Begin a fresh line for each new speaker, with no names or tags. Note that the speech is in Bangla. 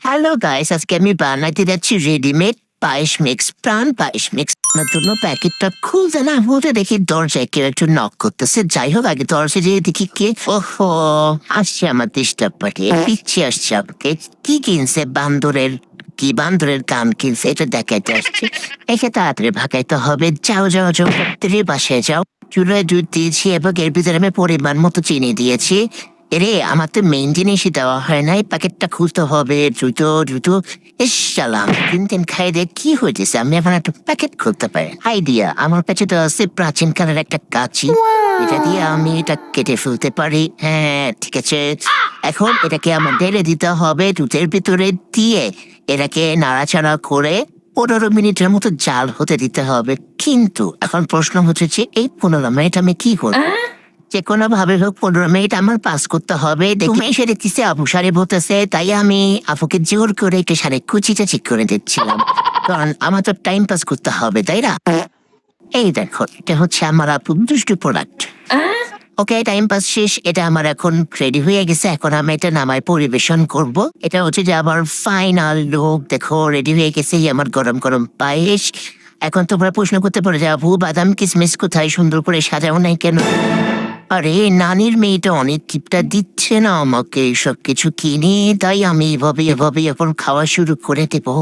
হ্যালো গাইস, আজকে আমি বানাইতে যাচ্ছি রেডিমেড পায়েস মিক্স, প্রাণ পায়েস মিক্স বানানোর জন্য প্যাকেটটা খুলতে না খুলতে দেখি দরজায় কেউ একটু নক করতেছে। যাই হোক, আগে দরজা যেয়ে দেখি কে। ওহো, আসছে আমার ডিস্টার্ব পাঠিয়ে পিচ্ছি আসছে। আমাকে কি কিনছে? বান্দরের গান কিনছে, এটা দেখাইতে আসছে। একে তাড়াতাড়ি ভাগাইতে হবে। যাও যাও যাও, তাড়াতাড়ি বাসায় যাও। চুলায় দুধ দিয়েছি এবং এর ভিতরে আমি পরিমাণ মতো চিনি দিয়েছি। এরে, আমার তো মেইন জিনিসই দেওয়া হয় নাই। প্যাকেটটা খুলতে হবে দ্রুত দ্রুত। ইস সালাম, দিন খাই দিয়ে কি হয়েছে? আমি এখন একটা প্যাকেট খুলতে পারি। আইডিয়া, আমার কাছে তো আছে প্রাচীন কালের একটা কাঁচি। এটা দিয়ে আমি এটা কেটে ফেলতে পারি। হ্যাঁ, ঠিক আছে। এখন এটাকে আমার ঢেলে দিতে হবে দুধের ভিতরে দিয়ে। এটাকে নাড়াচাড়া করে 15 মিনিটের মতো জাল হতে দিতে হবে। কিন্তু এখন প্রশ্ন হচ্ছে যে এই 15 মিনিট আমি কি করবো? যে কোনো ভাবে হোক 15 মিনিট আমার পাস করতে হবে। তুমি এসে দেখতেছি আপু শাড়ি বলতেছে, তাই আমি আপুকে জোর করে একটু শাড়ি কুচিটা ঠিক করে দিচ্ছিলাম। কারণ আমার তো টাইম পাস করতে হবে, তাই না? এই দেখো, এটা হচ্ছে আমার আপু দুষ্টু প্রোডাক্ট। ওকে, টাইম পাস শেষ। এটা আমার এখন রেডি হয়ে গেছে। এখন আমি এটা নামায় পরিবেশন করব। এটা হচ্ছে যে আমার ফাইনাল লুক। দেখো, রেডি হয়ে গেছে আমার গরম গরম পায়েস। এখন তোমরা প্রশ্ন করতে পারো যে আপু বাদাম কিসমিস কোথায়? সুন্দর করে সাজাও নাই কেন? আরে, নানির মেয়েটা অনেক কিপটা দিচ্ছে না আমাকে সব কিছু কিনে, তাই আমি এভাবে এভাবে এখন খাওয়া শুরু করে দেবো।